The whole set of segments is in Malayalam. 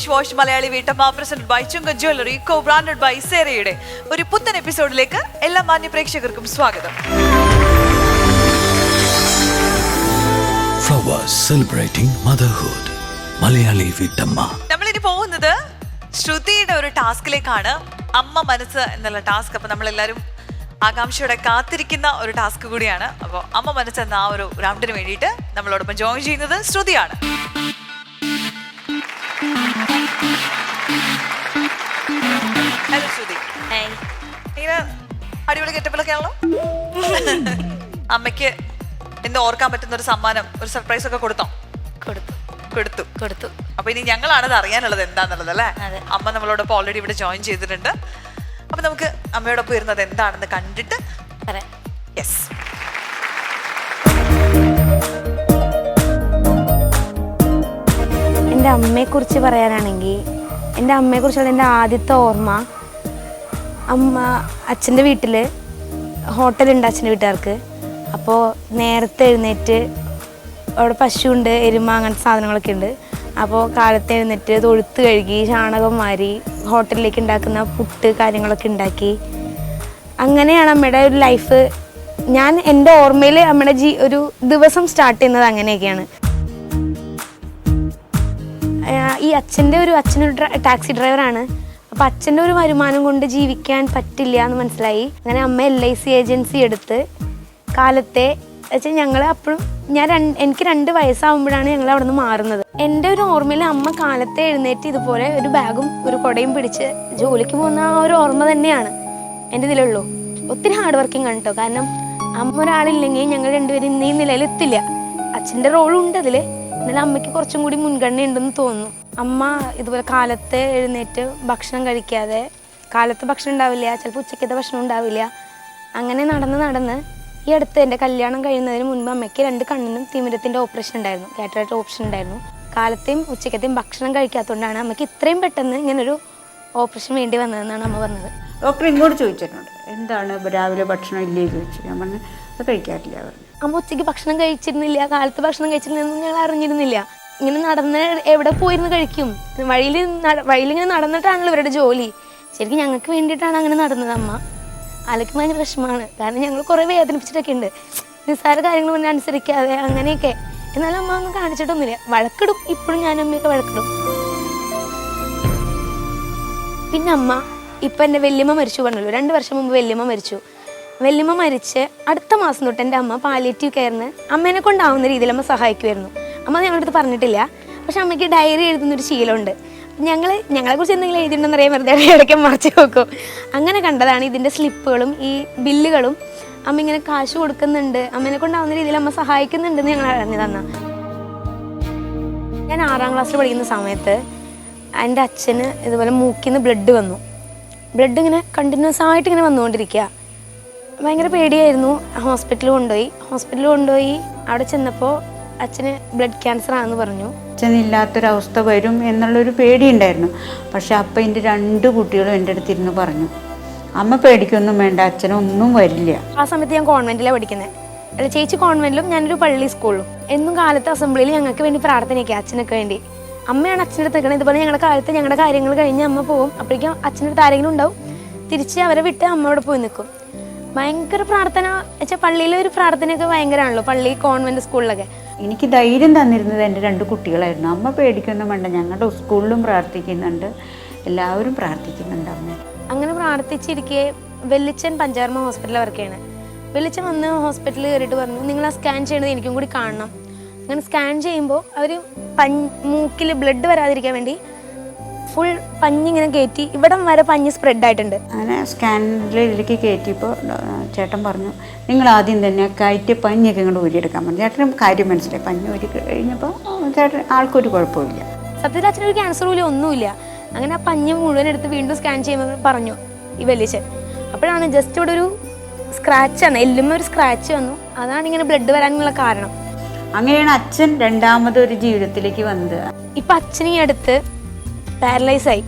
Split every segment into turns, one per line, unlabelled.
ഫ്രഷ് വാഷ് മലയാളി വീട്ടമ്മ presented by Chungath jewellery co branded by സേരയുടെ ഒരു പുത്തൻ എപ്പിസോഡിലേക്ക് എല്ലാ മാന്യ പ്രേക്ഷകർക്കും സ്വാഗതം.
Flowers celebrating motherhood. മലയാളി വീട്ടമ്മ.
നമ്മളിനി പോകുന്നത് ശ്രുതിയുടെ ഒരു ടാസ്കിലേക്കാണ്, അമ്മ മനസ്സ് എന്നുള്ള ടാസ്ക്. അപ്പൊ നമ്മളെല്ലാവരും ആകാംക്ഷയോടെ കാത്തിരിക്കുന്ന ഒരു ടാസ്ക് കൂടിയാണ്. അപ്പോൾ അമ്മ മനസ്സ് എന്ന ആ ഒരു റൗണ്ടിന് വേണ്ടിയിട്ട് നമ്മളോടൊപ്പം ജോയിൻ ചെയ്യുന്നത് ശ്രുതിയാണ്. ഹലോ ശ്രുതി. ഇങ്ങനെ അടിപൊളി ഗെറ്റപ്പിലൊക്കെ ആണല്ലോ. അമ്മയ്ക്ക് എന്ന് ഓർക്കാൻ പറ്റുന്ന ഒരു സമ്മാനം, ഒരു സർപ്രൈസ് ഒക്കെ കൊടുത്തോ? കൊടുത്തു. അപ്പൊ ഇനി ഞങ്ങളാണത് അറിയാനുള്ളത് എന്താന്നുള്ളത് അല്ലേ? അമ്മ നമ്മളോടൊപ്പം ഓൾറെഡി ഇവിടെ ജോയിൻ ചെയ്തിട്ടുണ്ട്. അപ്പൊ നമുക്ക് അമ്മയോടൊപ്പം ഇരുന്നത് എന്താണെന്ന് കണ്ടിട്ട് പറയാം. യെസ്.
എൻ്റെ അമ്മയെക്കുറിച്ച് പറയാനാണെങ്കിൽ, എൻ്റെ അമ്മയെക്കുറിച്ചുള്ള എൻ്റെ ആദ്യത്തെ ഓർമ്മ, അമ്മ അച്ഛൻ്റെ വീട്ടിൽ ഹോട്ടലുണ്ട് അച്ഛൻ്റെ വീട്ടുകാർക്ക്. അപ്പോൾ നേരത്തെ എഴുന്നേറ്റ്, അവിടെ പശുവുണ്ട്, എരുമ, അങ്ങനത്തെ സാധനങ്ങളൊക്കെ ഉണ്ട്. അപ്പോൾ കാലത്ത് എഴുന്നേറ്റ് തൊഴുത്ത് കഴുകി ചാണകം വാരി ഹോട്ടലിലേക്ക് ഉണ്ടാക്കുന്ന പുട്ട് കാര്യങ്ങളൊക്കെ ഉണ്ടാക്കി. അങ്ങനെയാണ് അമ്മയുടെ ഒരു ലൈഫ്. ഞാൻ എൻ്റെ ഓർമ്മയിൽ അമ്മയുടെ ഒരു ദിവസം സ്റ്റാർട്ട് ചെയ്യുന്നത് അങ്ങനെയൊക്കെയാണ്. ഈ അച്ഛനൊരു ടാക്സി ഡ്രൈവറാണ്. അപ്പോൾ അച്ഛൻ്റെ ഒരു വരുമാനം കൊണ്ട് ജീവിക്കാൻ പറ്റില്ല എന്ന് മനസ്സിലായി. അങ്ങനെ അമ്മ LIC ഏജൻസി എടുത്ത് കാലത്തെ വെച്ചാൽ ഞങ്ങൾ അപ്പോഴും എനിക്ക് 2 വയസ്സാകുമ്പോഴാണ് ഞങ്ങൾ അവിടെ നിന്ന് മാറുന്നത്. എൻ്റെ ഒരു ഓർമ്മയിൽ അമ്മ കാലത്തെ എഴുന്നേറ്റ് ഇതുപോലെ ഒരു ബാഗും ഒരു കുടയും പിടിച്ച് ജോലിക്ക് പോകുന്ന ആ ഒരു ഓർമ്മ തന്നെയാണ് എൻ്റെ ഇതിലുള്ളൂ. ഒത്തിരി ഹാർഡ് വർക്കിംഗ് ആണ് കേട്ടോ. കാരണം അമ്മ ഒരാളില്ലെങ്കിൽ ഞങ്ങൾ രണ്ടുപേരും ഇന്നീ നിലയിലെത്തില്ല. അച്ഛൻ്റെ റോളുണ്ട് അതിൽ, എന്നാലും അമ്മയ്ക്ക് കുറച്ചും കൂടി മുൻഗണന ഉണ്ടെന്ന് തോന്നുന്നു. അമ്മ ഇതുപോലെ കാലത്തെ എഴുന്നേറ്റ് ഭക്ഷണം കഴിക്കാതെ, കാലത്ത് ഭക്ഷണം ഉണ്ടാവില്ല, ചിലപ്പോൾ ഉച്ചക്കത്തെ ഭക്ഷണം ഉണ്ടാവില്ല, അങ്ങനെ നടന്ന് ഈ അടുത്ത് എൻ്റെ കല്യാണം കഴിയുന്നതിന് മുൻപ് അമ്മയ്ക്ക് 2 കണ്ണിനും തിമിരത്തിൻ്റെ ഓപ്പറേഷൻ ഉണ്ടായിരുന്നു, കാറ്ററാക്ട് ഓപ്പറേഷൻ ഉണ്ടായിരുന്നു. കാലത്തെയും ഉച്ചക്കത്തെയും ഭക്ഷണം കഴിക്കാത്തതുകൊണ്ടാണ് അമ്മയ്ക്ക് ഇത്രയും പെട്ടെന്ന് ഇങ്ങനൊരു ഓപ്പറേഷൻ വേണ്ടി വന്നതെന്നാണ് അമ്മ പറഞ്ഞത്.
ഡോക്ടർ ഇങ്ങോട്ട് ചോദിച്ചിട്ടുണ്ട്, എന്താണ് രാവിലെ ഭക്ഷണം ഇല്ലേ ചോദിച്ചു. ഞാൻ പറഞ്ഞു അത് കഴിക്കാറില്ല പറഞ്ഞു.
അമ്മ ഉച്ചയ്ക്ക് ഭക്ഷണം കഴിച്ചിരുന്നില്ല, കാലത്ത് ഭക്ഷണം കഴിച്ചിരുന്നൊന്നും ഞങ്ങൾ അറിഞ്ഞിരുന്നില്ല. ഇങ്ങനെ നടന്ന് എവിടെ പോയിരുന്ന് കഴിക്കും, വഴിയിലിങ്ങനെ നടന്നിട്ടാണല്ലോ ഇവരുടെ ജോലി. ശരിക്കും ഞങ്ങൾക്ക് വേണ്ടിയിട്ടാണ് അങ്ങനെ നടന്നത്. അമ്മ ആലയ്ക്ക് ഭയങ്കര വിഷമമാണ്. കാരണം ഞങ്ങൾ കുറേ വേദനിപ്പിച്ചിട്ടൊക്കെ ഉണ്ട്, നിസ്സാര കാര്യങ്ങൾ മുന്നേ അനുസരിക്കാതെ അങ്ങനെയൊക്കെ. എന്നാലും അമ്മ ഒന്നും കാണിച്ചിട്ടൊന്നുമില്ല. വഴക്കിടും, ഇപ്പോഴും ഞാനും അമ്മയൊക്കെ വഴക്കിടും. പിന്നെ അമ്മ ഇപ്പം എൻ്റെ വല്യമ്മ മരിച്ചു പറഞ്ഞല്ലോ, 2 വർഷം മുമ്പ് വല്യമ്മ മരിച്ചു. വല്യമ്മ മരിച്ച് അടുത്ത മാസം തൊട്ട് എൻ്റെ അമ്മ പാലിയേറ്റീവ് കെയറിന് അമ്മേനെ കൊണ്ടാവുന്ന രീതിയിൽ അമ്മ സഹായിക്കുമായിരുന്നു. അമ്മ ഞങ്ങളുടെ അടുത്ത് പറഞ്ഞിട്ടില്ല, പക്ഷെ അമ്മയ്ക്ക് ഡയറി എഴുതുന്നൊരു ശീലമുണ്ട്. ഞങ്ങളെക്കുറിച്ച് എന്തെങ്കിലും എഴുതിയിട്ടുണ്ടെന്ന് അറിയാൻ വെറുതെ ഇടയ്ക്ക് മറിച്ച് നോക്കും. അങ്ങനെ കണ്ടതാണ് ഇതിൻ്റെ സ്ലിപ്പുകളും ഈ ബില്ലുകളും. അമ്മ ഇങ്ങനെ കാശ് കൊടുക്കുന്നുണ്ട്, അമ്മേനെ കൊണ്ടാവുന്ന രീതിയിൽ അമ്മ സഹായിക്കുന്നുണ്ടെന്ന് ഞങ്ങൾ അറിഞ്ഞു തന്ന. ഞാൻ 6ാം ക്ലാസ്സിൽ പഠിക്കുന്ന സമയത്ത് എൻ്റെ അച്ഛന് ഇതുപോലെ മൂക്കിൽ നിന്ന് ബ്ലഡ് വന്നു. ബ്ലഡ് ഇങ്ങനെ കണ്ടിന്യൂസ് ആയിട്ട് ഇങ്ങനെ വന്നുകൊണ്ടിരിക്കുക. ഭയങ്കര പേടിയായിരുന്നു. ഹോസ്പിറ്റലിൽ കൊണ്ടുപോയി അവിടെ ചെന്നപ്പോൾ അച്ഛന് ബ്ലഡ് ക്യാൻസർ ആണെന്ന് പറഞ്ഞു.
അച്ഛനില്ലാത്തൊരവസ്ഥ വരും എന്നുള്ളൊരു പേടിയുണ്ടായിരുന്നു. പക്ഷെ അപ്പം എൻ്റെ 2 കുട്ടികളും എൻ്റെ അടുത്തിരുന്ന് പറഞ്ഞു, അമ്മ പേടിക്കൊന്നും വേണ്ട, അച്ഛനൊന്നും വരില്ല.
ആ സമയത്ത് ഞാൻ കോൺവെൻറ്റിലാണ് പഠിക്കുന്നത്. അല്ല, ചേച്ചി കോൺവെൻറ്റിലും ഞാനൊരു പള്ളി സ്കൂളിലും. എന്നും കാലത്ത് അസംബ്ലിയിൽ ഞങ്ങൾക്ക് വേണ്ടി പ്രാർത്ഥനയൊക്കെ, അച്ഛനൊക്കെ വേണ്ടി. അമ്മയാണ് അച്ഛൻ്റെ അടുത്ത് നിൽക്കുന്നത്. ഇതുപോലെ ഞങ്ങളുടെ കാലത്ത് ഞങ്ങളുടെ കാര്യങ്ങൾ കഴിഞ്ഞ് അമ്മ പോകും. അപ്പോഴേക്കും അച്ഛൻ്റെ അടുത്ത് ആരെങ്കിലും ഉണ്ടാവും. തിരിച്ച് അവരെ വിട്ട് അമ്മയോടെ പോയി നിൽക്കും. ഭയങ്കര പ്രാർത്ഥന വെച്ചാൽ പള്ളിയിലെ ഒരു പ്രാർത്ഥനയൊക്കെ ഭയങ്കരമാണല്ലോ, പള്ളി കോൺവെൻറ്റ് സ്കൂളിലൊക്കെ.
എനിക്ക് ധൈര്യം തന്നിരുന്നത് എൻ്റെ 2 കുട്ടികളായിരുന്നു. അമ്മ പേടിക്കൊന്നും വേണ്ട, ഞങ്ങളുടെ സ്കൂളിലും പ്രാർത്ഥിക്കുന്നുണ്ട്, എല്ലാവരും പ്രാർത്ഥിക്കുന്നുണ്ട് അമ്മ.
അങ്ങനെ പ്രാർത്ഥിച്ചിരിക്കെ വെല്ലിച്ചൻ പഞ്ചാർമ ഹോസ്പിറ്റലിൽ വർക്ക് ചെയ്യണേ. വെല്ലിച്ചൻ വന്ന് ഹോസ്പിറ്റലിൽ കയറിയിട്ട് പറഞ്ഞു, നിങ്ങൾ ആ സ്കാൻ ചെയ്യണത് എനിക്കും കൂടി കാണണം. അങ്ങനെ സ്കാൻ ചെയ്യുമ്പോൾ അവർ മൂക്കിൽ ബ്ലഡ് വരാതിരിക്കാൻ വേണ്ടി ഫുൾ പഞ്ഞിങ്ങനെ കയറ്റി, ഇവിടം വരെ പഞ്ഞ് സ്പ്രെഡായിട്ടുണ്ട്.
അങ്ങനെ സ്കാനിൽ ഇതിലേക്ക് കയറ്റിയപ്പോൾ ചേട്ടൻ പറഞ്ഞു, നിങ്ങൾ ആദ്യം തന്നെ കയറ്റിയ പഞ്ഞൊക്കെ ഇങ്ങോട്ട് ഊരിയെടുക്കാൻ പറഞ്ഞു. ചേട്ടനും കാര്യം മനസ്സിലായി. പഞ്ഞ് ഊരി കഴിഞ്ഞപ്പോൾ ചേട്ടൻ ആൾക്കൊരു കുഴപ്പമില്ല.
സത്യത്തിൽ അച്ഛനൊരു ക്യാൻസർ പോലും ഒന്നുമില്ല. അങ്ങനെ ആ പഞ്ഞ് മുഴുവൻ എടുത്ത് വീണ്ടും സ്കാൻ ചെയ്യുമ്പോൾ പറഞ്ഞു ഈ വെല്ലിച്ചൻ. അപ്പോഴാണ് ജസ്റ്റ് ഇവിടെ ഒരു സ്ക്രാച്ചാണ്, എല്ലുമ്മ ഒരു സ്ക്രാച്ച് വന്നു. അതാണ് ഇങ്ങനെ ബ്ലഡ് വരാനുള്ള കാരണം.
അങ്ങനെയാണ് അച്ഛൻ രണ്ടാമതൊരു ജീവിതത്തിലേക്ക് വന്നത്.
ഇപ്പം അച്ഛൻ ഈ അടുത്ത് പാരലൈസായി.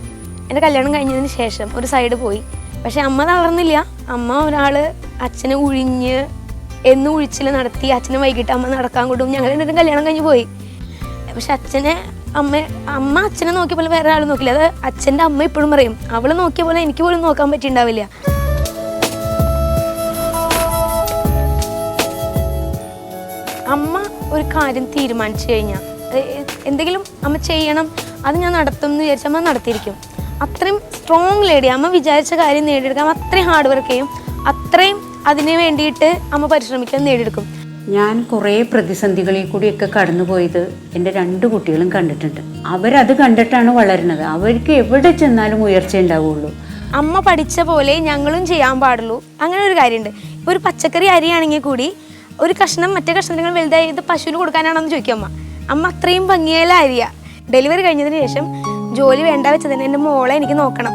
എൻ്റെ കല്യാണം കഴിഞ്ഞതിന് ശേഷം ഒരു സൈഡ് പോയി. പക്ഷെ അമ്മ തളർന്നില്ല. അമ്മ അച്ഛനെ ഉഴിച്ചിൽ നടത്തി. അച്ഛനെ വൈകിട്ട് അമ്മ നടക്കാൻ കൊണ്ടും ഞങ്ങൾ രണ്ടും കല്യാണം കഴിഞ്ഞ് പോയി. പക്ഷെ അച്ഛനെ അമ്മ അച്ഛനെ നോക്കിയ പോലെ വേറെ ആൾ നോക്കില്ല. അത് അച്ഛൻ്റെ അമ്മ ഇപ്പോഴും പറയും, അവള് നോക്കിയ പോലെ എനിക്ക് പോലും നോക്കാൻ പറ്റിയിട്ടുണ്ടാവില്ല. അമ്മ ഒരു കാര്യം തീരുമാനിച്ചു കഴിഞ്ഞാൽ എന്തെങ്കിലും അമ്മ ചെയ്യണം, അത് ഞാൻ നടത്തും എന്ന് വിചാരിച്ചാൽ അമ്മ നടത്തിയിരിക്കും. അത്രയും സ്ട്രോങ് ലേഡി. അമ്മ വിചാരിച്ച കാര്യം നേടിയെടുക്കാം അത്രയും ഹാർഡ് വർക്ക് ചെയ്യും, അത്രയും അതിന് വേണ്ടിയിട്ട് അമ്മ പരിശ്രമിക്കാൻ നേടിയെടുക്കും.
ഞാൻ കുറേ പ്രതിസന്ധികളിൽ കൂടിയൊക്കെ കടന്നുപോയത് എൻ്റെ 2 കുട്ടികളും കണ്ടിട്ടുണ്ട്. അവരത് കണ്ടിട്ടാണ് വളരുന്നത്. അവർക്ക് എവിടെ ചെന്നാലും ഉയർച്ച ഉണ്ടാവുള്ളൂ.
അമ്മ പഠിച്ച പോലെ ഞങ്ങളും ചെയ്യാൻ പാടുള്ളൂ. അങ്ങനെ ഒരു കാര്യമുണ്ട്. ഇപ്പോൾ ഒരു പച്ചക്കറി അരിയാണെങ്കിൽ കൂടി ഒരു കഷ്ണം മറ്റേ കഷ്ണങ്ങൾ വലുതായി ഇത് പശുവിന് കൊടുക്കാനാണെന്ന് ചോദിക്കും അമ്മ. അമ്മ അത്രയും ഭംഗിയായ അരിയ. ഡെലിവറി കഴിഞ്ഞതിന് ശേഷം ജോലി വേണ്ട വെച്ചതിന് എൻ്റെ മോളെ എനിക്ക് നോക്കണം,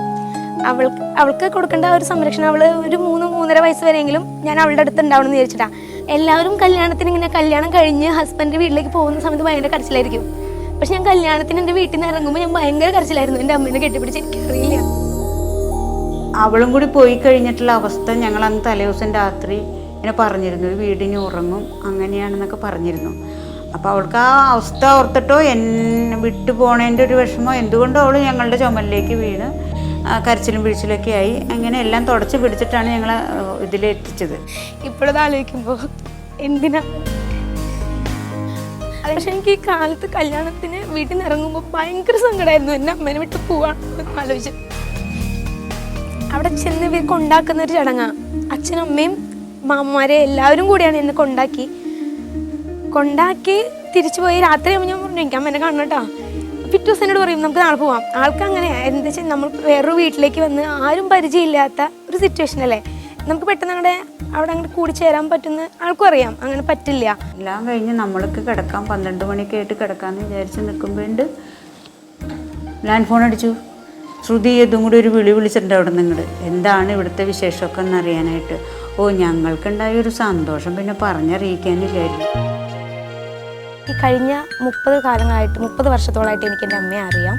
അവൾക്ക് കൊടുക്കേണ്ട ഒരു സംരക്ഷണം, അവൾ ഒരു 3-3.5 വയസ്സ് വരെയെങ്കിലും ഞാൻ അവളുടെ അടുത്ത് ഉണ്ടാവണം എന്ന് വിചാരിച്ചിട്ടാണ്. എല്ലാവരും കല്യാണത്തിന് ഇങ്ങനെ കല്യാണം കഴിഞ്ഞ് ഹസ്ബൻഡ് വീട്ടിലേക്ക് പോകുന്ന സമയത്ത് ഭയങ്കര കരച്ചിലായിരിക്കും. പക്ഷെ ഞാൻ കല്യാണത്തിന് എൻ്റെ വീട്ടിൽ നിന്ന് ഇറങ്ങുമ്പോൾ ഞാൻ ഭയങ്കര കരച്ചിലായിരുന്നു. എൻ്റെ അമ്മേനെ കെട്ടിപ്പിടിച്ച് എനിക്കറിയില്ല.
അവളും കൂടി പോയി കഴിഞ്ഞിട്ടുള്ള അവസ്ഥ ഞങ്ങൾ അന്ന് തലേദിവസം രാത്രി ഇങ്ങനെ പറഞ്ഞിരുന്നു, ഒരു വീടിന് ഉറങ്ങും അങ്ങനെയാണെന്നൊക്കെ പറഞ്ഞിരുന്നു. അപ്പോൾ അവൾക്ക് ആ അവസ്ഥ ഓർത്തിട്ടോ എന്നെ വിട്ടു പോണതിൻ്റെ ഒരു വിഷമോ എന്തുകൊണ്ടോ അവൾ ഞങ്ങളുടെ ചുമലിലേക്ക് വീണ് കരച്ചിലും പിടിച്ചിലൊക്കെ ആയി. അങ്ങനെ എല്ലാം തുടച്ച് പിടിച്ചിട്ടാണ് ഞങ്ങൾ ഇതിലെത്തിച്ചത്.
ഇപ്പോഴത് ആലോചിക്കുമ്പോൾ എന്തിനാ. പക്ഷെ എനിക്ക് ഈ കാലത്ത് കല്യാണത്തിന് വീട്ടിൽ നിന്ന് ഇറങ്ങുമ്പോൾ ഭയങ്കര സങ്കടമായിരുന്നു. എൻ്റെ അമ്മേനെ വിട്ട് പോവാണെന്ന് ആലോചിച്ച്. അവിടെ ചെന്ന് ഇവർ കൊണ്ടാക്കുന്ന ഒരു ചടങ്ങാണ്. അച്ഛനും അമ്മയും മാമ്മമാരെ എല്ലാവരും കൂടിയാണ് എന്നെ കൊണ്ടാക്കി തിരിച്ചു പോയി. രാത്രി ആകുമ്പോൾ ഞാൻ പറഞ്ഞു എനിക്ക് അമ്മേനെ കാണണം കേട്ടോ. പിറ്റേ ദിവസം എന്നോട് പറയും നമുക്ക് നാളെ പോവാം. ആൾക്ക് അങ്ങനെ എന്താ വെച്ചാൽ നമ്മൾ വേറൊരു വീട്ടിലേക്ക് വന്ന് ആരും പരിചയമില്ലാത്ത ഒരു സിറ്റുവേഷൻ അല്ലേ, നമുക്ക് പെട്ടെന്ന് അവിടെ അങ്ങോട്ട് കൂടിച്ചേരാൻ പറ്റുന്ന ആൾക്കും അറിയാം. അങ്ങനെ പറ്റില്ല.
എല്ലാം കഴിഞ്ഞ് നമ്മൾക്ക് കിടക്കാം 12 മണിയൊക്കെ ആയിട്ട് കിടക്കാമെന്ന് വിചാരിച്ച് നിൽക്കുമ്പോണ്ട് ലാൻഡ് ഫോൺ അടിച്ചു. ശ്രുതി ഇതും കൂടി ഒരു വിളിച്ചിട്ടുണ്ട് അവിടെ നിങ്ങൾ എന്താണ് ഇവിടുത്തെ വിശേഷമൊക്കെ എന്നറിയാനായിട്ട്. ഓ ഞങ്ങൾക്കുണ്ടായ ഒരു സന്തോഷം പിന്നെ പറഞ്ഞറിയിക്കാനില്ലായിരുന്നു.
ഈ കഴിഞ്ഞ 30 വർഷത്തോളമായിട്ട് എനിക്ക് എൻ്റെ അമ്മയെ അറിയാം.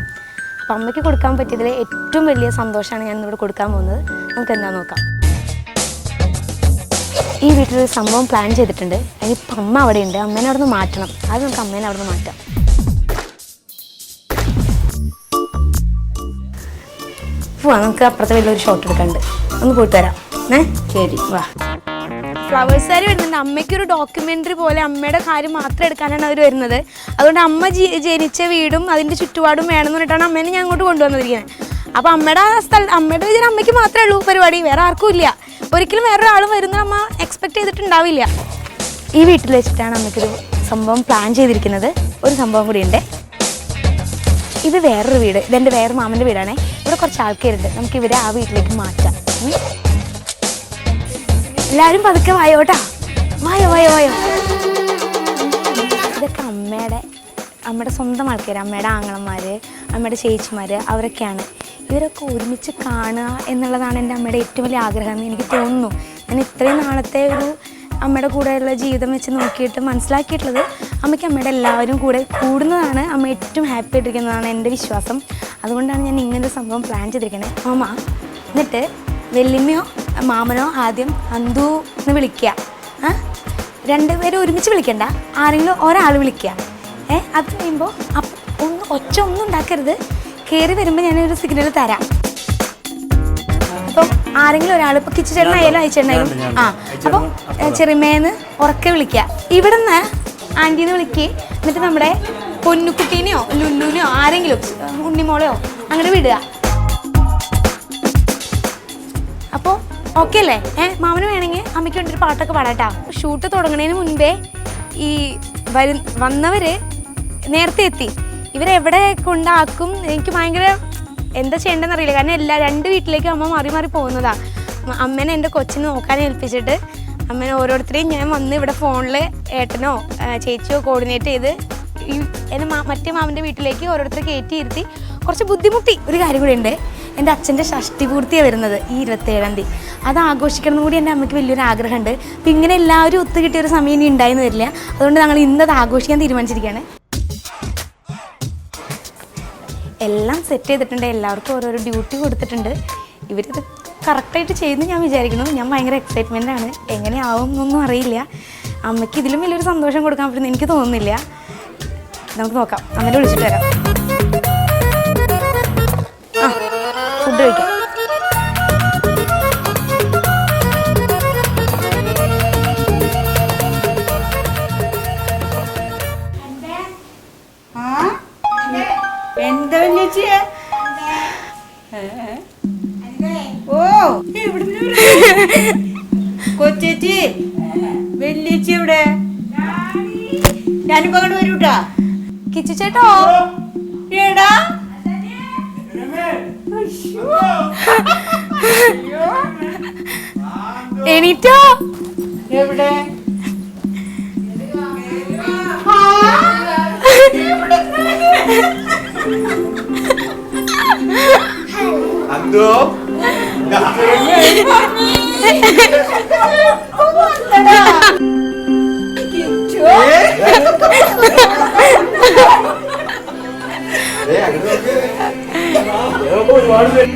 അപ്പം അമ്മയ്ക്ക് കൊടുക്കാൻ പറ്റിയതിൽ ഏറ്റവും വലിയ സന്തോഷമാണ് ഞാൻ ഇവിടെ കൊടുക്കാൻ പോകുന്നത്. നമുക്ക് എന്താ നോക്കാം. ഈ വീട്ടിലൊരു സംഭവം പ്ലാൻ ചെയ്തിട്ടുണ്ട്. അതിനിപ്പം അമ്മ അവിടെ ഉണ്ട്. അമ്മേനെ അവിടെ നിന്ന് മാറ്റണം. അത് നമുക്ക് അമ്മേനെ അവിടെ നിന്ന് മാറ്റാം. പോവാ, നമുക്ക് അപ്പുറത്തെ വലിയൊരു ഷോട്ട് എടുക്കാണ്ട്. ഒന്ന് പോയിട്ട് വരാം.
ശരി
വാ. ഫ്ലവേഴ്സ് സാരി വരുന്നുണ്ട്. അമ്മയ്ക്കൊരു ഡോക്യുമെൻ്ററി പോലെ അമ്മയുടെ കാര്യം മാത്രം എടുക്കാനാണ് അവർ വരുന്നത്. അതുകൊണ്ട് അമ്മ ജനിച്ച വീടും അതിൻ്റെ ചുറ്റുപാടും വേണമെന്ന് പറഞ്ഞിട്ടാണ് അമ്മേനെ ഞാൻ അങ്ങോട്ട് കൊണ്ടുവന്നിരിക്കുന്നത്. അപ്പോൾ അമ്മയുടെ വിചാരം അമ്മയ്ക്ക് മാത്രമേ ഉള്ളൂ പരിപാടി, വേറെ ആർക്കും ഇല്ല. ഒരിക്കലും വേറൊരാളും വരുന്ന അമ്മ എക്സ്പെക്ട് ചെയ്തിട്ടുണ്ടാവില്ല. ഈ വീട്ടിൽ വെച്ചിട്ടാണ് അമ്മയ്ക്കൊരു സംഭവം പ്ലാൻ ചെയ്തിരിക്കുന്നത്. ഒരു സംഭവം കൂടി ഉണ്ട്. ഇത് വേറൊരു വീട്, ഇതെൻ്റെ വേറെ മാമൻ്റെ വീടാണേ. ഇവിടെ കുറച്ച് ആൾക്കാരുണ്ട്. നമുക്ക് ഇവരെ ആ വീട്ടിലേക്ക് മാറ്റാം. എല്ലാവരും പതുക്കെ വായോട്ടാ, വായോ. ഇതൊക്കെ അമ്മയുടെ സ്വന്തം ആൾക്കാർ, അമ്മയുടെ ആങ്ങളന്മാർ, അമ്മയുടെ ചേച്ചിമാർ, അവരൊക്കെയാണ്. ഇവരൊക്കെ ഒരുമിച്ച് കാണുക എന്നുള്ളതാണ് എൻ്റെ അമ്മയുടെ ഏറ്റവും വലിയ ആഗ്രഹം എന്ന് എനിക്ക് തോന്നുന്നു. ഞാൻ ഇത്രയും നാളത്തെ ഒരു അമ്മയുടെ കൂടെയുള്ള ജീവിതം വെച്ച് നോക്കിയിട്ട് മനസ്സിലാക്കിയിട്ടുള്ളത് അമ്മയ്ക്ക് അമ്മയുടെ എല്ലാവരും കൂടെ കൂടുന്നതാണ് അമ്മ ഏറ്റവും ഹാപ്പി ആയിട്ടിരിക്കുന്നതാണ് എൻ്റെ വിശ്വാസം. അതുകൊണ്ടാണ് ഞാൻ ഇങ്ങനൊരു സംഭവം പ്ലാൻ ചെയ്തിരിക്കണേ. മാമ എന്നിട്ട് വെല്ലിമ്മയോ മാമനോ ആദ്യം അന്തു എന്ന് വിളിക്കുക. 2 പേരും ഒരുമിച്ച് വിളിക്കണ്ട, ആരെങ്കിലും ഒരാൾ വിളിക്കുക. അത് കഴിയുമ്പോൾ ഒന്നും ഉണ്ടാക്കരുത്. കയറി വരുമ്പോൾ ഞാനൊരു സിഗ്നൽ തരാം. അപ്പം ആരെങ്കിലും ഒരാൾ, ഇപ്പോൾ കിച്ചു ചേട്ടനായാലും അയച്ചേട്ടനായാലും അപ്പം ചെറിമേന്ന് ഉറക്കെ വിളിക്കുക. ഇവിടെ നിന്ന് ആൻറ്റീന്ന് വിളിക്കുക. എന്നിട്ട് നമ്മുടെ പൊന്നുക്കുട്ടീനെയോ ലുല്ലുവിനെയോ ആരെങ്കിലും ഉണ്ണിമോളെയോ അങ്ങനെ വിടുക. അപ്പോൾ ഓക്കെ അല്ലേ? മാമന് വേണമെങ്കിൽ അമ്മയ്ക്ക് വേണ്ടിയൊരു പാട്ടൊക്കെ പാടാട്ടാ. ഷൂട്ട് തുടങ്ങുന്നതിന് മുൻപേ ഈ വന്നവർ നേരത്തെ എത്തി. ഇവരെവിടെ കൊണ്ടാക്കും എനിക്ക് ഭയങ്കര എന്താ ചെയ്യേണ്ടതെന്ന് അറിയില്ല. കാരണം 2 വീട്ടിലേക്ക് അമ്മ മാറി പോകുന്നതാണ്. അമ്മേനെ എൻ്റെ കൊച്ചിനെ നോക്കാൻ ഏൽപ്പിച്ചിട്ട് അമ്മേനെ ഓരോരുത്തരെയും ഞാൻ വന്ന് ഇവിടെ ഫോണിൽ ഏട്ടനോ ചേച്ചിയോ കോർഡിനേറ്റ് ചെയ്ത് എന്നെ മറ്റേ മാമൻ്റെ വീട്ടിലേക്ക് ഓരോരുത്തരെ കയറ്റി ഇരുത്തി കുറച്ച് ബുദ്ധിമുട്ടി. ഒരു കാര്യം കൂടി ഉണ്ട്, എൻ്റെ അച്ഛൻ്റെ ഷഷ്ടി പൂർത്തിയാണ് വരുന്നത് ഈ 27-ാം തീയതി. അത് ആഘോഷിക്കണം എന്ന് കൂടി എൻ്റെ അമ്മയ്ക്ക് വലിയൊരു ആഗ്രഹമുണ്ട്. അപ്പം ഇങ്ങനെ എല്ലാവരും ഒത്തുകിട്ടിയൊരു സമയം ഇനി ഉണ്ടായെന്ന് വരില്ല. അതുകൊണ്ട് ഞങ്ങൾ ഇന്നത് ആഘോഷിക്കാൻ തീരുമാനിച്ചിരിക്കുകയാണ്. എല്ലാം സെറ്റ് ചെയ്തിട്ടുണ്ട്. എല്ലാവർക്കും ഓരോരോ ഡ്യൂട്ടി കൊടുത്തിട്ടുണ്ട്. ഇവരിത് കറക്റ്റായിട്ട് ചെയ്യുന്നു ഞാൻ വിചാരിക്കുന്നു. ഞാൻ ഭയങ്കര എക്സൈറ്റ്മെൻറ്റാണ്. എങ്ങനെയാവും എന്നൊന്നും അറിയില്ല. അമ്മയ്ക്ക് ഇതിലും വലിയൊരു സന്തോഷം കൊടുക്കാൻ പറ്റുമെന്ന് എനിക്ക് തോന്നുന്നില്ല. നമുക്ക് നോക്കാം. അമ്മേനെ വിളിച്ചിട്ട് വരാം.
കൊച്ചേച്ചി വെല്ലിച്ചി ഇവിടെ ഞാനിപ്പോ അങ്ങോട്ട് വരൂട്ടാ.
കിച്ചു ചേട്ടോ
ഏടാ
എണീറ്റോ?
എവിടെ?
അന്തോ ഒരുപാട് പേര്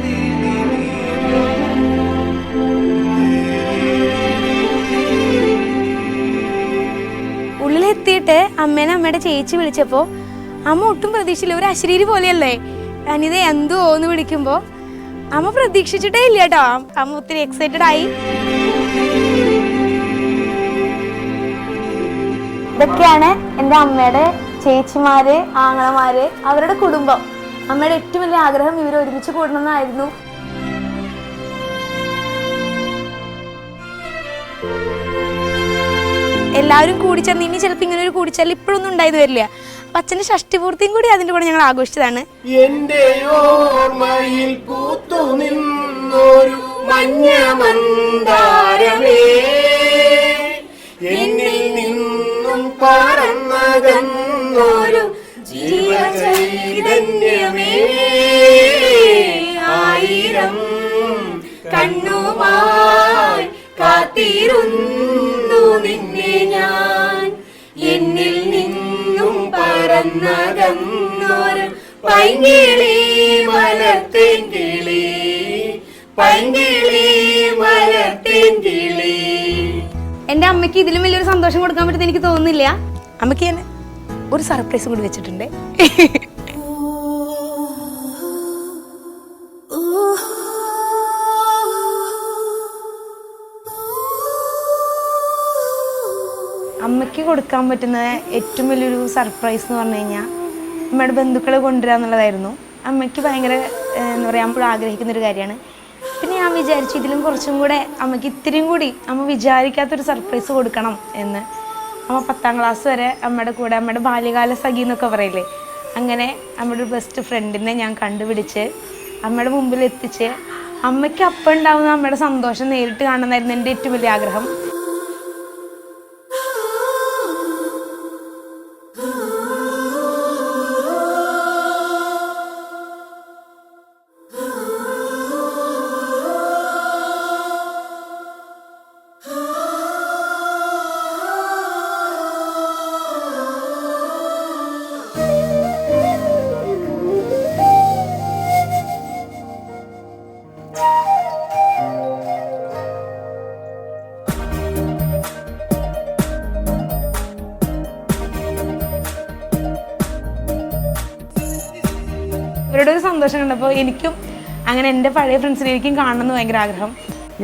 ഉള്ളിലെത്തിയിട്ട് അമ്മേനെ അമ്മയുടെ ചേച്ചി വിളിച്ചപ്പോ അമ്മ ഒട്ടും പ്രതീക്ഷയില്ല. ഒരു അശരീരി പോലെയല്ലേ അനിത എന്തോ എന്ന് വിളിക്കുമ്പോ അമ്മ പ്രതീക്ഷിച്ചിട്ടേ ഇല്ല കേട്ടോ. അമ്മ ഒത്തിരി എക്സൈറ്റഡ് ആയി. ഇതൊക്കെയാണ് എൻ്റെ അമ്മയുടെ ചേച്ചിമാര്, ആങ്ങളമാര്, അവരുടെ കുടുംബം. അമ്മയുടെ ഏറ്റവും വലിയ ആഗ്രഹം ഇവർ ഒരുമിച്ച് കൂടണമെന്നായിരുന്നു. എല്ലാവരും കൂടിച്ചേർന്ന് ഇനി ചിലപ്പോൾ ഇങ്ങനെ ഒരു കൂടിച്ചേരൽ ഇപ്പോഴൊന്നും ഉണ്ടായത് വരില്ല. അപ്പൊ അച്ഛന്റെ ഷഷ്ടിപൂർത്തിയും കൂടി അതിന്റെ കൂടെ ഞങ്ങൾ ആഘോഷിച്ചതാണ്.
എന്റെ ഓർമ്മയിൽ പൂത്തു നിന്നൊരു മഞ്ഞ മന്ദാരമേ, എന്നിൽ നിന്നും പറന്നകന്നൊരു ജീവചൈതന്യമേ, ആയിരം കണ്ണുമായി കാത്തിരുന്നു നിന്നെ ഞാൻ, എന്നിൽ നിന്നും പറന്നകന്നൊരു പൈങ്കിളി മലത്തേങ്കിളി, പൈങ്കിളി മലത്തേങ്കിളി.
എൻ്റെ അമ്മയ്ക്ക് ഇതിലും വലിയൊരു സന്തോഷം കൊടുക്കാൻ പറ്റുന്ന എനിക്ക് തോന്നുന്നില്ല. അമ്മയ്ക്ക് ഞാൻ ഒരു സർപ്രൈസ് കൂടി വെച്ചിട്ടുണ്ട്. അമ്മയ്ക്ക് കൊടുക്കാൻ പറ്റുന്ന ഏറ്റവും വലിയൊരു സർപ്രൈസ് എന്ന് പറഞ്ഞു കഴിഞ്ഞാൽ അമ്മയുടെ ബന്ധുക്കളെ കൊണ്ടുവരിക എന്നുള്ളതായിരുന്നു. അമ്മയ്ക്ക് ഭയങ്കര എന്താ പറയുക, അമ്മ ആഗ്രഹിക്കുന്നൊരു കാര്യമാണ്. പിന്നെ ഞാൻ വിചാരിച്ചു ഇതിലും കുറച്ചും കൂടെ അമ്മയ്ക്ക് ഇത്തിരിയും കൂടി അമ്മ വിചാരിക്കാത്തൊരു സർപ്രൈസ് കൊടുക്കണം എന്ന്. അമ്മ 10ാം ക്ലാസ് വരെ അമ്മയുടെ കൂടെ, അമ്മയുടെ ബാല്യകാല സഖി എന്നൊക്കെ പറയില്ലേ, അങ്ങനെ അമ്മയുടെ ഒരു ബെസ്റ്റ് ഫ്രണ്ടിനെ ഞാൻ കണ്ടുപിടിച്ച് അമ്മയുടെ മുമ്പിൽ എത്തിച്ച് അമ്മയ്ക്ക് അപ്പം ഉണ്ടാവുന്ന അമ്മയുടെ സന്തോഷം നേരിട്ട് കാണുന്നതായിരുന്നു എൻ്റെ ഏറ്റവും വലിയ ആഗ്രഹം. ഇവരുടെ ഒരു സന്തോഷം കണ്ടപ്പോൾ എനിക്കും അങ്ങനെ എൻ്റെ പഴയ ഫ്രണ്ട്സിനെ എനിക്കും കാണണമെന്ന് ഭയങ്കര ആഗ്രഹം.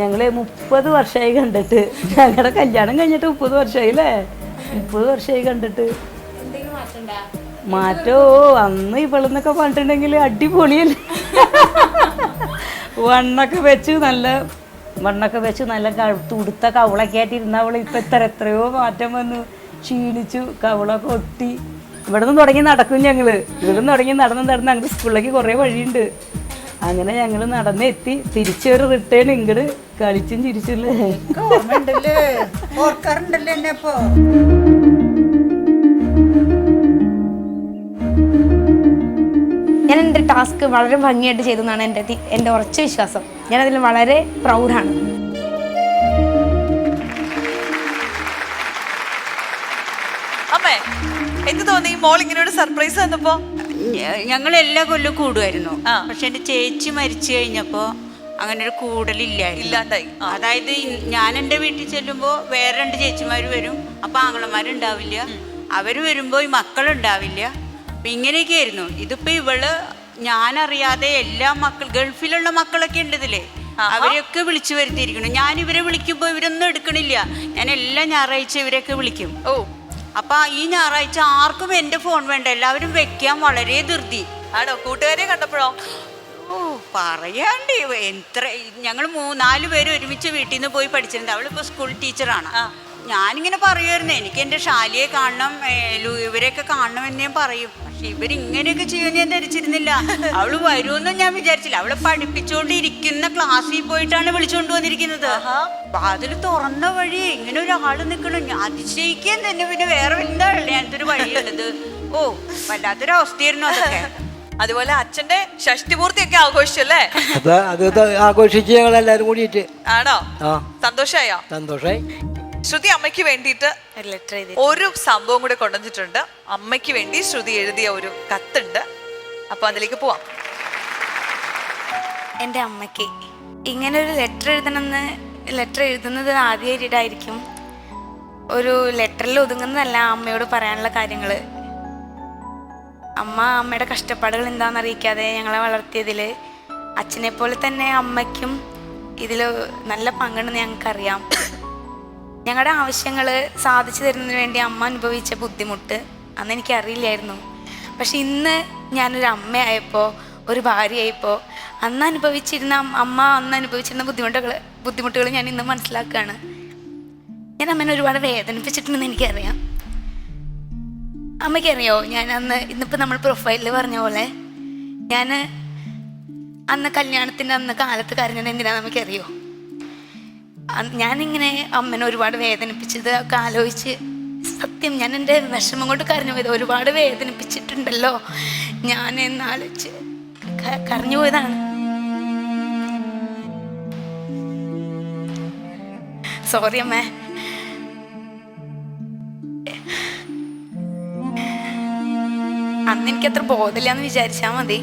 ഞങ്ങൾ 30 വർഷമായി കണ്ടിട്ട്, ഞങ്ങളുടെ കല്യാണം കഴിഞ്ഞിട്ട് 30 വർഷമായി അല്ലേ? 30 വർഷമായി കണ്ടിട്ട്. മാറ്റോ അന്ന് ഇവളെന്നൊക്കെ പറഞ്ഞിട്ടുണ്ടെങ്കിൽ അടിപൊളിയല്ലേ. വണ്ണൊക്കെ വെച്ച് നല്ല തുടുത്ത കവളൊക്കെ ആയിട്ടിരുന്ന അവൾ ഇപ്പം എത്രയോ മാറ്റം വന്നു. ക്ഷീണിച്ചു, കവളൊക്കെ ഒട്ടി. ഇവിടെ നിന്ന് തുടങ്ങി നടക്കും ഞങ്ങൾ. ഇവിടെ നിന്ന് തുടങ്ങി നടന്ന് അങ്ങോട്ട് സ്കൂളിലേക്ക് കുറേ വഴിയുണ്ട്. അങ്ങനെ ഞങ്ങൾ നടന്നെത്തി തിരിച്ചൊരു റിട്ടേൺ ഇങ്ങോട്ട് കളിച്ചും ചിരിച്ചില്ലേ.
ഞാൻ എൻ്റെ ടാസ്ക് വളരെ ഭംഗിയായിട്ട് ചെയ്തെന്നാണ് എൻ്റെ ഉറച്ച വിശ്വാസം. ഞാനതിൽ വളരെ പ്രൗഡാണ്.
അമ്മേ, എന്ത് തോന്നി മോൾ ഇങ്ങനെ ഒരു സർപ്രൈസ് തന്നപ്പോ?
ഞങ്ങൾ എല്ലാ കൊല്ലം കൂടുമായിരുന്നു. പക്ഷെ എൻ്റെ ചേച്ചി മരിച്ചു കഴിഞ്ഞപ്പോ അങ്ങനെ ഒരു കൂടലില്ലാണ്ടായി. അതായത് ഞാൻ എൻ്റെ വീട്ടിൽ ചെല്ലുമ്പോൾ വേറെ 2 ചേച്ചിമാർ വരും, അപ്പൊ ആങ്ങളമാരുണ്ടാവില്ല. അവര് വരുമ്പോ ഈ മക്കളുണ്ടാവില്ല. അപ്പൊ ഇങ്ങനെയൊക്കെ ആയിരുന്നു. ഇതിപ്പോ ഇവള് ഞാനറിയാതെ എല്ലാ ഗൾഫിലുള്ള മക്കളൊക്കെ ഉണ്ട് ഇതില്, അവരെയൊക്കെ വിളിച്ചു വരുത്തിയിരിക്കണം. ഞാൻ ഇവരെ വിളിക്കുമ്പോ ഇവരൊന്നും എടുക്കണില്ല. ഞാൻ എല്ലാ ഞായറാഴ്ച ഇവരെയൊക്കെ വിളിക്കും. അപ്പൊ ഈ ഞായറാഴ്ച ആർക്കും എന്റെ ഫോൺ വേണ്ട, എല്ലാവരും വെക്കാൻ വളരെ ധൃതി.
ആണോ? കൂട്ടുകാരെ കണ്ടപ്പോഴോ?
ഓ പറയാണ്ട് ഞങ്ങൾ 4 പേര് ഒരുമിച്ച് വീട്ടിൽ നിന്ന് പോയി പഠിച്ചിട്ടുണ്ട്. അവളിപ്പോൾ സ്കൂൾ ടീച്ചറാണ്. ഞാനിങ്ങനെ പറയുമായിരുന്നു എനിക്ക് എൻ്റെ ഷാലിയെ കാണണം, ഇവരെയൊക്കെ കാണണമെന്ന് ഞാൻ പറയും. പക്ഷെ ഇവരിങ്ങനെയൊക്കെ ചെയ്യുമെന്ന് ഞാൻ ധരിച്ചിരുന്നില്ല. അവള് വരുമെന്നും ഞാൻ വിചാരിച്ചില്ല. അവളെ പഠിപ്പിച്ചുകൊണ്ടിരിക്കുന്ന ക്ലാസ്സിൽ പോയിട്ടാണ് വിളിച്ചുകൊണ്ട് വന്നിരിക്കുന്നത്. വാതിൽ തുറന്ന വഴി ഇങ്ങനെ ഒരാള് നിൽക്കണം, അതിശയിക്കാൻ തന്നെ. പിന്നെ വേറെ എന്താണ് ഞാനൊരു വഴിയുള്ളത്. ഓ, വല്ലാത്തൊരവസ്ഥയായിരുന്നു അതൊക്കെ.
അതുപോലെ അച്ഛന്റെ ഷഷ്ടിപൂർത്തിയൊക്കെ ആഘോഷിച്ചല്ലേ?
അത് ആഘോഷിച്ച് ഞങ്ങൾ എല്ലാരും കൂടിയിട്ട്.
ആണോ?
ആ,
സന്തോഷായോ?
സന്തോഷായി.
ശ്രുതി അമ്മയ്ക്ക് വേണ്ടിയിട്ട് ഒരു സംഭവം കൂടെ കൊണ്ടുവന്നിട്ടുണ്ട്. അമ്മയ്ക്ക് വേണ്ടി ശ്രുതി എഴുതിയ ഒരു കത്തുണ്ട്. അപ്പൊ അതിലേക്ക് പോവാം.
എൻ്റെ അമ്മയ്ക്ക് ഇങ്ങനെ ഒരു ലെറ്റർ എഴുതുന്നത് ആദ്യമായിട്ടായിരിക്കും. ഒരു ലെറ്ററിൽ ഒതുങ്ങുന്നതല്ല അമ്മയോട് പറയാനുള്ള കാര്യങ്ങൾ. അമ്മയുടെ കഷ്ടപ്പാടുകൾ എന്താണെന്ന് അറിയിക്കാതെ ഞങ്ങളെ വളർത്തിയതിൽ അച്ഛനെ പോലെ തന്നെ അമ്മയ്ക്കും ഇതിൽ നല്ല പങ്കുണ്ടെന്ന് ഞങ്ങൾക്കറിയാം. ഞങ്ങളുടെ ആവശ്യങ്ങൾ സാധിച്ചു തരുന്നതിന് വേണ്ടി അമ്മ അനുഭവിച്ച ബുദ്ധിമുട്ട് അന്ന് എനിക്കറിയില്ലായിരുന്നു. പക്ഷെ ഇന്ന് ഞാനൊരു അമ്മയായപ്പോൾ, ഒരു ഭാര്യയായപ്പോൾ, അന്ന് അനുഭവിച്ചിരുന്ന ബുദ്ധിമുട്ടുകൾ ഞാൻ ഇന്ന് മനസ്സിലാക്കുകയാണ്. ഞാൻ അമ്മേനെ ഒരുപാട് വേദനിപ്പിച്ചിട്ടുണ്ടെന്ന് എനിക്കറിയാം. അമ്മയ്ക്കറിയോ, ഞാൻ ഇന്നിപ്പോൾ നമ്മൾ പ്രൊഫൈലിൽ പറഞ്ഞ പോലെ ഞാൻ അന്ന് കല്യാണത്തിൻ്റെ അന്ന് കാലത്ത് കരഞ്ഞത് എന്തിനാണെന്ന് നമുക്കറിയോ? ഞാനിങ്ങനെ അമ്മനെ ഒരുപാട് വേദനിപ്പിച്ചത് ഒക്കെ ആലോചിച്ച് സത്യം ഞാൻ എൻ്റെ വിഷമം കൊണ്ട് കരഞ്ഞു പോയത്. ഒരുപാട് വേദനിപ്പിച്ചിട്ടുണ്ടല്ലോ ഞാൻ എന്നാലോചിച്ച് കരഞ്ഞു പോയതാണ്. സോറി അമ്മേ. അന്ന് എനിക്കത്ര ബോധമില്ലാന്ന് വിചാരിച്ചാൽ മതി.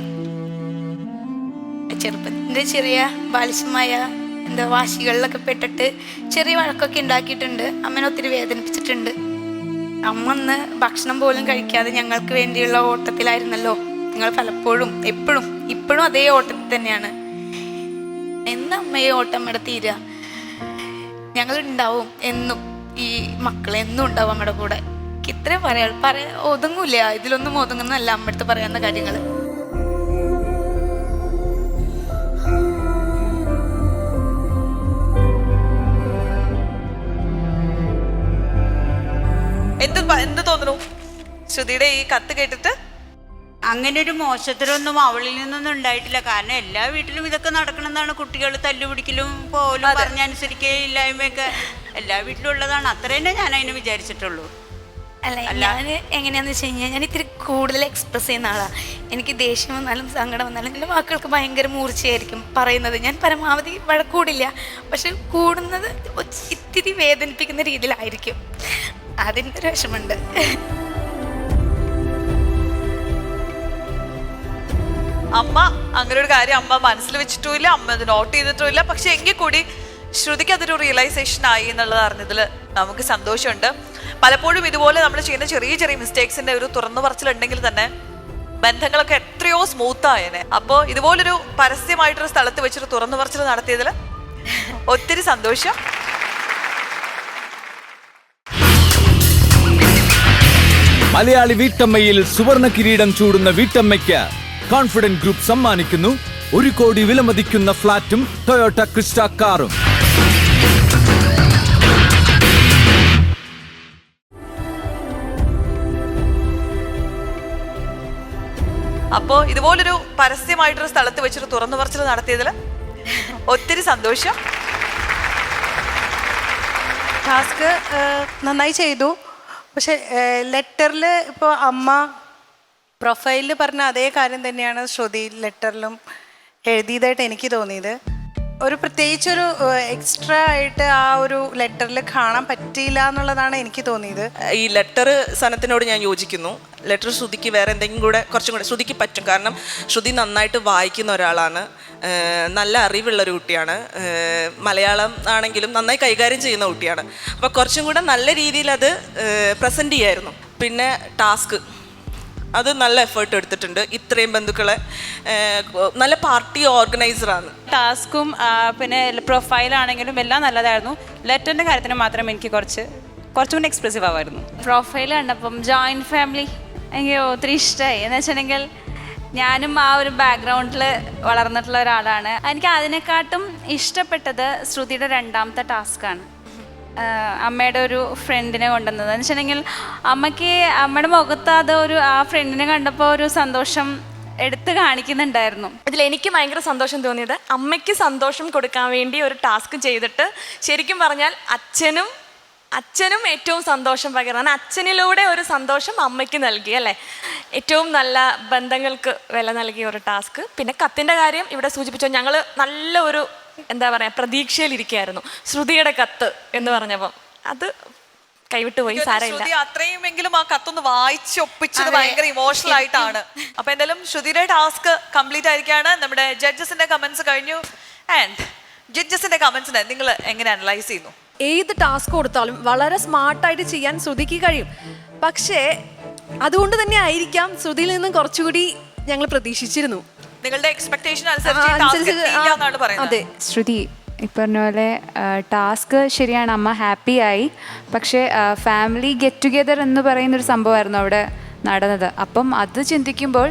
ചെറുപ്പത്തിൻ്റെ ചെറിയ ബാലിശമായ വാശികളിലൊക്കെ പെട്ടിട്ട് ചെറിയ വഴക്കൊക്കെ ഉണ്ടാക്കിയിട്ടുണ്ട്. അമ്മനെ ഒത്തിരി വേദനിപ്പിച്ചിട്ടുണ്ട്. അമ്മ അന്ന് ഭക്ഷണം പോലും കഴിക്കാതെ ഞങ്ങൾക്ക് വേണ്ടിയുള്ള ഓട്ടത്തിലായിരുന്നല്ലോ. നിങ്ങൾ പലപ്പോഴും ഇപ്പോഴും അതേ ഓട്ടത്തിൽ തന്നെയാണ്. എന്ന് അമ്മയെ ഓട്ടം ഇവിടെ തീരുക. ഞങ്ങളുണ്ടാവും എന്നും, ഈ മക്കളെന്നും ഉണ്ടാവും അമ്മയുടെ കൂടെ. ഇത്രയും ഒതുങ്ങൂല, ഇതിലൊന്നും ഒതുങ്ങുന്നല്ല അമ്മടുത്ത് പറയാവുന്ന കാര്യങ്ങൾ.
എന്ത് തോന്നുന്നു ശ്രുതിയുടെ ഈ കത്ത് കേട്ടിട്ട്?
അങ്ങനെ ഒരു മോശത്തരൊന്നും അവളിൽ നിന്നൊന്നും ഉണ്ടായിട്ടില്ല. കാരണം എല്ലാ വീട്ടിലും ഇതൊക്കെ നടക്കണമെന്നാണ്. കുട്ടികൾ തല്ലുപിടിക്കലും പോലും പറഞ്ഞനുസരിക്കില്ലായ്മയൊക്കെ എല്ലാ വീട്ടിലും ഉള്ളതാണ്. അത്ര തന്നെ ഞാൻ അതിനെ വിചാരിച്ചിട്ടുള്ളൂ.
അല്ല, ഞാൻ എങ്ങനെയാന്ന് വെച്ച് കഴിഞ്ഞാൽ ഞാൻ ഇത്തിരി കൂടുതൽ എക്സ്പ്രസ് ചെയ്യുന്ന ആളാണ്. എനിക്ക് ദേഷ്യം വന്നാലും സങ്കടം വന്നാലും എൻ്റെ വാക്കുകൾക്ക് ഭയങ്കര മൂർച്ചയായിരിക്കും പറയുന്നത്. ഞാൻ പരമാവധി വഴക്കൂടില്ല, പക്ഷെ കൂടുന്നത് ഇത്തിരി വേദനിപ്പിക്കുന്ന രീതിയിലായിരിക്കും. അതിൻ്റെ ഒരു വിഷമമുണ്ട്.
അമ്മ അങ്ങനെ ഒരു കാര്യം അമ്മ മനസ്സിൽ വെച്ചിട്ടുമില്ല, അമ്മ അത് നോട്ട് ചെയ്തിട്ടുമില്ല. പക്ഷെ എങ്കിൽ കൂടി ശ്രുതിക്ക് അതൊരു റിയലൈസേഷൻ ആയി എന്നുള്ളത് അറിഞ്ഞതിൽ നമുക്ക് സന്തോഷമുണ്ട്. പലപ്പോഴും ഇതുപോലെ നമ്മൾ ചെയ്യുന്ന ചെറിയ ചെറിയ മിസ്റ്റേക്സിന്റെ ഒരു തുറന്നു പറച്ചിലുണ്ടെങ്കിൽ തന്നെ ബന്ധങ്ങളൊക്കെ എത്രയോ സ്മൂത്ത് ആയേനെ. അപ്പോൾ ഇതുപോലൊരു പരസ്യമായിട്ടൊരു സ്ഥലത്ത് വെച്ചൊരു തുറന്നു പറച്ചിൽ നടത്തിയതിൽ ഒത്തിരി സന്തോഷം.
മലയാളി വീട്ടമ്മയിൽ സുവർണ കിരീടം ചൂടുന്ന വീട്ടമ്മയ്ക്ക് കോൺഫിഡന്റ് ഗ്രൂപ്പ് സമ്മാനിക്കുന്നു 1 കോടി വിലമതിക്കുന്ന ഫ്ളാറ്റും ടൊയോട്ട ക്രിസ്റ്റ കാറും.
അപ്പോൾ ഇതുപോലൊരു പരസ്യമായിട്ടൊരു സ്ഥലത്ത് വെച്ചൊരു തുറന്നു പറച്ചിൽ നടത്തിയതിൽ ഒത്തിരി സന്തോഷം.
ടാസ്ക് നന്നായി ചെയ്തു. പക്ഷെ ലെറ്ററിൽ ഇപ്പോൾ അമ്മ പ്രൊഫൈലിൽ പറഞ്ഞ അതേ കാര്യം തന്നെയാണ് ശ്രുതി ലെറ്ററിലും എഴുതിയതായിട്ട് എനിക്ക് തോന്നിയത്. ഒരു പ്രത്യേകിച്ചൊരു എക്സ്ട്രാ ആയിട്ട് ആ ഒരു ലെറ്ററിൽ കാണാൻ പറ്റിയില്ല എന്നുള്ളതാണ് എനിക്ക് തോന്നിയത്.
ഈ ലെറ്റർ സനത്തിനോട് ഞാൻ യോജിക്കുന്നു. ലെറ്റർ ശ്രുതിക്ക് വേറെ എന്തെങ്കിലും കൂടെ കുറച്ചും കൂടെ ശ്രുതിക്ക് പറ്റും. കാരണം ശ്രുതി നന്നായിട്ട് വായിക്കുന്ന ഒരാളാണ്, നല്ല അറിവുള്ളൊരു കുട്ടിയാണ്, മലയാളം ആണെങ്കിലും നന്നായി കൈകാര്യം ചെയ്യുന്ന കുട്ടിയാണ്. അപ്പോൾ കുറച്ചും കൂടെ നല്ല രീതിയിൽ അത് പ്രസൻറ്റ് ചെയ്യായിരുന്നു. പിന്നെ ടാസ്ക് അത് നല്ല എഫേർട്ട് എടുത്തിട്ടുണ്ട്. ഇത്രയും ബന്ധുക്കളെ നല്ല പാർട്ടി ഓർഗനൈസറാണ്.
ടാസ്കും പിന്നെ പ്രൊഫൈലാണെങ്കിലും എല്ലാം നല്ലതായിരുന്നു. ലെറ്ററിൻ്റെ കാര്യത്തിന് മാത്രം എനിക്ക് കുറച്ചുകൂടി എക്സ്പ്രസീവ് ആവായിരുന്നു.
പ്രൊഫൈൽ കണ്ടപ്പം ജോയിൻറ്റ് ഫാമിലി എനിക്ക് ഒത്തിരി ഇഷ്ടമായി. എന്ന് വെച്ചിട്ടുണ്ടെങ്കിൽ
ഞാനും ആ ഒരു ബാക്ക്ഗ്രൗണ്ടിൽ വളർന്നിട്ടുള്ള ഒരാളാണ്. എനിക്ക് അതിനെക്കാട്ടും ഇഷ്ടപ്പെട്ടത് ശ്രുതിയുടെ രണ്ടാമത്തെ ടാസ്ക്കാണ്. അമ്മയുടെ ഒരു ഫ്രണ്ടിനെ കൊണ്ടുവന്നത് എന്ന് വെച്ചിട്ടുണ്ടെങ്കിൽ അമ്മയുടെ മുഖത്ത് അത് ആ ഫ്രണ്ടിനെ കണ്ടപ്പോൾ ഒരു സന്തോഷം എടുത്ത് കാണിക്കുന്നുണ്ടായിരുന്നു.
ഇതിൽ എനിക്ക് ഭയങ്കര സന്തോഷം തോന്നിയത് അമ്മയ്ക്ക് സന്തോഷം കൊടുക്കാൻ വേണ്ടി ഒരു ടാസ്ക് ചെയ്തിട്ട് ശരിക്കും പറഞ്ഞാൽ അച്ഛനും ഏറ്റവും സന്തോഷം പകരാൻ അച്ഛനിലൂടെ ഒരു സന്തോഷം അമ്മയ്ക്ക് നൽകി അല്ലേ. ഏറ്റവും നല്ല ബന്ധങ്ങൾക്ക് വില നൽകിയ ഒരു ടാസ്ക്. പിന്നെ കത്തിൻ്റെ കാര്യം ഇവിടെ സൂചിപ്പിച്ചോ, ഞങ്ങൾ നല്ല ഒരു എന്താ പറയുക പ്രതീക്ഷയിലിരിക്കുകയായിരുന്നു. ശ്രുതിയുടെ കത്ത് എന്ന് പറഞ്ഞപ്പം അത് കൈവിട്ടു പോയി, സാരമില്ല.
അത്രയുമെങ്കിലും ആ കത്തൊന്ന് വായിച്ചൊപ്പിച്ചത് ഭയങ്കര ഇമോഷണൽ ആയിട്ടാണ്. അപ്പൊ എന്തായാലും ശ്രുതിയുടെ ടാസ്ക് കംപ്ലീറ്റ് ആയിരിക്കാണ്. നമ്മുടെ ജഡ്ജസിന്റെ കമന്റ്സ് കഴിഞ്ഞു. ആൻഡ് ജഡ്ജസിന്റെ കമന്റ്സിനെ നിങ്ങൾ എങ്ങനെ അനലൈസ് ചെയ്യുന്നു?
ഏത് ടാസ്ക് കൊടുത്താലും വളരെ സ്മാർട്ടായിട്ട് ചെയ്യാൻ ശ്രുതിക്ക് കഴിയും. പക്ഷേ അതുകൊണ്ട് തന്നെ ആയിരിക്കാം ശ്രുതിയിൽ നിന്നും കുറച്ചുകൂടി ഞങ്ങൾ പ്രതീക്ഷിച്ചിരുന്നു.
നിങ്ങളുടെ എക്സ്പെക്ടേഷൻ അനുസരിച്ച്
അതെ, ശ്രുതി ഈ പറഞ്ഞ പോലെ ടാസ്ക് ശരിയാണ്, അമ്മ ഹാപ്പിയായി. പക്ഷേ ഫാമിലി ഗെറ്റ് ടുഗെദർ എന്ന് പറയുന്നൊരു സംഭവമായിരുന്നു അവിടെ നടന്നത്. അപ്പം അത് ചിന്തിക്കുമ്പോൾ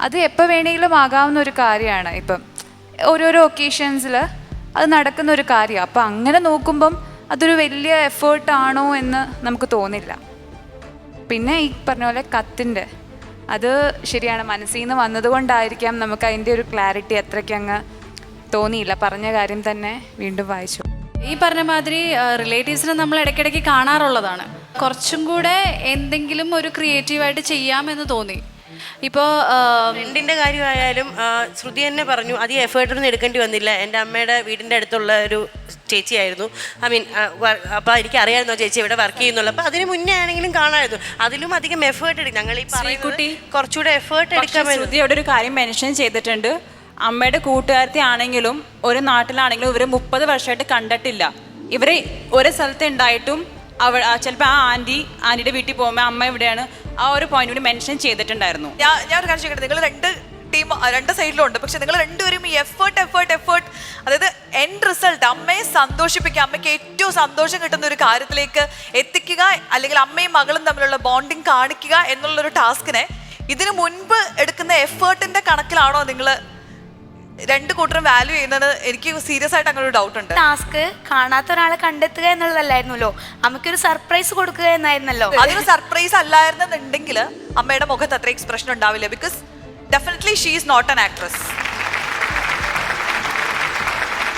അത് എപ്പോൾ വേണമെങ്കിലും ആകാവുന്ന ഒരു കാര്യമാണ്. ഇപ്പം ഓരോരോ ഒക്കേഷൻസിൽ അത് നടക്കുന്ന ഒരു കാര്യമാണ്. അപ്പം അങ്ങനെ നോക്കുമ്പം അതൊരു വലിയ എഫേർട്ടാണോ എന്ന് നമുക്ക് തോന്നില്ല. പിന്നെ ഈ പറഞ്ഞ പോലെ കത്തിൻ്റെ അത് ശരിയാണ്, മനസ്സിൽ നിന്ന് വന്നതുകൊണ്ടായിരിക്കാം നമുക്ക് അതിൻ്റെ ഒരു ക്ലാരിറ്റി അത്രയ്ക്ക് അങ്ങ് തോന്നിയില്ല. പറഞ്ഞ കാര്യം തന്നെ വീണ്ടും വായിച്ചു.
ഈ പറഞ്ഞ മാതിരി റിലേറ്റീവ്സിനെ നമ്മൾ ഇടയ്ക്കിടയ്ക്ക് കാണാറുള്ളതാണ്. കുറച്ചും കൂടെ എന്തെങ്കിലും ഒരു ക്രിയേറ്റീവായിട്ട് ചെയ്യാമെന്ന് തോന്നി. ഇപ്പോൾ
ഫ്രണ്ടിൻ്റെ കാര്യമായാലും ശ്രുതി തന്നെ പറഞ്ഞു, അധികം എഫേർട്ടൊന്നും എടുക്കേണ്ടി വന്നില്ല. എൻ്റെ അമ്മയുടെ വീടിൻ്റെ അടുത്തുള്ള ഒരു ചേച്ചിയായിരുന്നു. അപ്പോൾ എനിക്ക് അറിയാമായിരുന്നു ചേച്ചി ഇവിടെ വർക്ക് ചെയ്യുന്നുള്ളൂ. അപ്പോൾ അതിന് മുന്നേ ആണെങ്കിലും കാണാമായിരുന്നു. അതിലും അധികം എഫേർട്ട് എടുക്കും. ഞങ്ങൾ ഈ പറയുന്നത് കുറച്ചുകൂടെ എഫേർട്ട് എടുക്കാമെന്ന്.
ശ്രുതിയോടെ ഒരു കാര്യം മെൻഷൻ ചെയ്തിട്ടുണ്ട്. അമ്മയുടെ കൂട്ടുകാരത്തി ആണെങ്കിലും ഒരു നാട്ടിലാണെങ്കിലും ഇവർ 30 വർഷമായിട്ട് കണ്ടിട്ടില്ല. ഇവർ ഒരു സ്ഥലത്ത് ഉണ്ടായിട്ടും ചിലപ്പോൾ ആ ആൻറ്റിയുടെ വീട്ടിൽ പോകുമ്പോൾ അമ്മ എവിടെയാണ് ആ ഒരു പോയിന്റ് കൂടി മെൻഷൻ ചെയ്തിട്ടുണ്ടായിരുന്നു.
ഞാൻ ഒരു കാര്യം ചോദിക്കട്ടെ, നിങ്ങൾ രണ്ട് സൈഡിലുണ്ട്. പക്ഷെ നിങ്ങൾ രണ്ടുപേരും ഈ എഫേർട്ട് അതായത് എൻഡ് റിസൾട്ട് അമ്മയെ സന്തോഷിപ്പിക്കുക, അമ്മയ്ക്ക് ഏറ്റവും സന്തോഷം കിട്ടുന്ന ഒരു കാര്യത്തിലേക്ക് എത്തിക്കുക, അല്ലെങ്കിൽ അമ്മയും മകളും തമ്മിലുള്ള ബോണ്ടിങ് കാണിക്കുക എന്നുള്ളൊരു ടാസ്കിനെ ഇതിനു മുൻപ് എടുക്കുന്ന എഫേർട്ടിന്റെ കണക്കിലാണോ നിങ്ങൾ രണ്ട് കൂട്ടരും വാല്യൂ ചെയ്യുന്നത്? എനിക്ക് സീരിയസ് ആയിട്ട് അങ്ങനെ ഒരു ഡൗട്ട് ഉണ്ട്.
ടാസ്ക് കാണാത്ത ഒരാളെ കണ്ടെത്തുക എന്നുള്ളതല്ലായിരുന്നല്ലോ, നമുക്കൊരു സർപ്രൈസ് കൊടുക്കുക എന്നായിരുന്നല്ലോ.
അതൊരു സർപ്രൈസ് അല്ലായിരുന്നുണ്ടെങ്കിൽ അമ്മയുടെ മുഖത്ത് അത്ര എക്സ്പ്രഷൻ ഉണ്ടാവില്ല. Because definitely she is not an actress.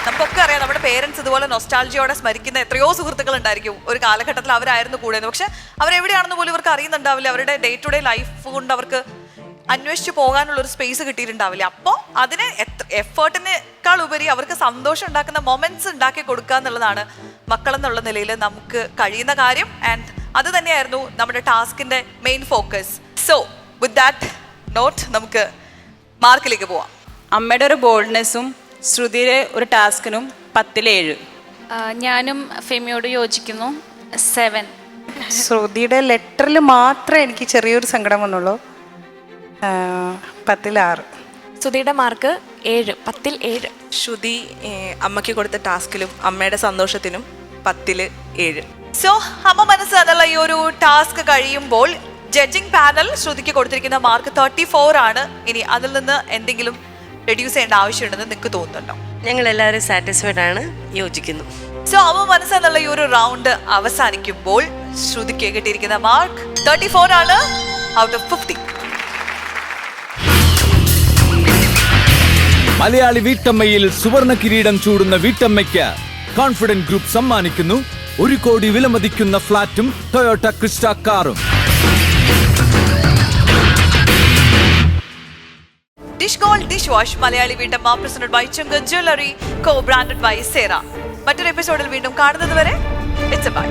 നമുക്കൊക്കെ അറിയാം, നമ്മുടെ പേരൻസ് ഇതുപോലെ നൊസ്റ്റാൾജിയോടെ സ്മരിക്കുന്ന എത്രയോ സുഹൃത്തുക്കൾ ഉണ്ടായിരിക്കും. ഒരു കാലഘട്ടത്തിൽ അവരായിരുന്നു കൂടെ, പക്ഷെ അവരെവിടെയാണെന്ന് പോലും ഇവർക്ക് അറിയുന്നുണ്ടാവില്ല. അവരുടെ ഡേ ടു ഡേ ലൈഫ് കൊണ്ട് അവർക്ക് അന്വേഷിച്ച് പോകാനുള്ളൊരു സ്പേസ് കിട്ടിയിട്ടുണ്ടാവില്ല. അപ്പോൾ അതിന് എഫേർട്ടിനേക്കാൾ ഉപരി അവർക്ക് സന്തോഷം ഉണ്ടാക്കുന്ന മൊമെന്റ്സ് ഉണ്ടാക്കി കൊടുക്കുക എന്നുള്ളതാണ് മക്കളെന്നുള്ള നിലയിൽ നമുക്ക് കഴിയുന്ന കാര്യം. ആൻഡ് അത് തന്നെയായിരുന്നു നമ്മുടെ ടാസ്കിന്റെ main focus. So with that note നമുക്ക് മാർക്കിലേക്ക് പോവാം.
അമ്മയുടെ ഒരു ബോൾഡ്നെസ്സും ശ്രുതിയുടെ ഒരു ടാസ്കിനും 10-ൽ 7.
ഞാനും ഫെമിയോട് യോജിക്കുന്നു. 7.
ശ്രുതിയുടെ ലെറ്ററിൽ മാത്രമേ എനിക്ക് ചെറിയൊരു സങ്കടം വന്നുള്ളൂ. 10-ൽ 6.
ശ്രുതിയുടെ മാർക്ക് 7. 10-ൽ 7.
ശ്രുതി അമ്മയ്ക്ക് കൊടുത്ത ടാസ്കിലും അമ്മയുടെ സന്തോഷത്തിനും 10-ൽ 7.
സോ അമ്മ മനസ്സ് എന്നുള്ള ഈ ഒരു ടാസ്ക് കഴിയുമ്പോൾ ജഡ്ജിങ് പാനൽ ശ്രുതിക്ക് കൊടുത്തിരിക്കുന്ന മാർക്ക് 34 ആണ്. ഇനി അതിൽ നിന്ന് എന്തെങ്കിലും റെഡ്യൂസ് ചെയ്യേണ്ട ആവശ്യമുണ്ടെന്ന് നിങ്ങൾക്ക് തോന്നുന്നുണ്ടോ?
ഞങ്ങൾ എല്ലാവരും സാറ്റിസ്ഫൈഡ് ആണ്, യോജിക്കുന്നു.
സോ അമ്മ മനസ്സ് എന്നുള്ള ഈ ഒരു റൗണ്ട് അവസാനിക്കുമ്പോൾ ശ്രുതിക്ക് കിട്ടിയിരിക്കുന്ന മാർക്ക് 34 ആണ് ഔട്ട് ഓഫ് 50.
മലയാളി വീട്ടമ്മയിൽ സുവർണ കിരീടം ചൂടുന്ന വീട്ടമ്മയ്ക്ക് കോൺഫിഡന്റ് ഗ്രൂപ്പ് സമ്മാനിക്കുന്നു 1 കോടി വിലമതിക്കുന്ന ഫ്ളാറ്റും ടൊയോട്ട ക്രിസ്റ്റ കാറും.
Dish gold dish wash Malayali വീട്ടമ്മ presented by Chungath jewellery, co branded by സേറ. മറ്റൊരു എപ്പിസോഡിൽ വീണ്ടും കാണുന്നത് വരെ ഇറ്റ്സ് എ ബൈ.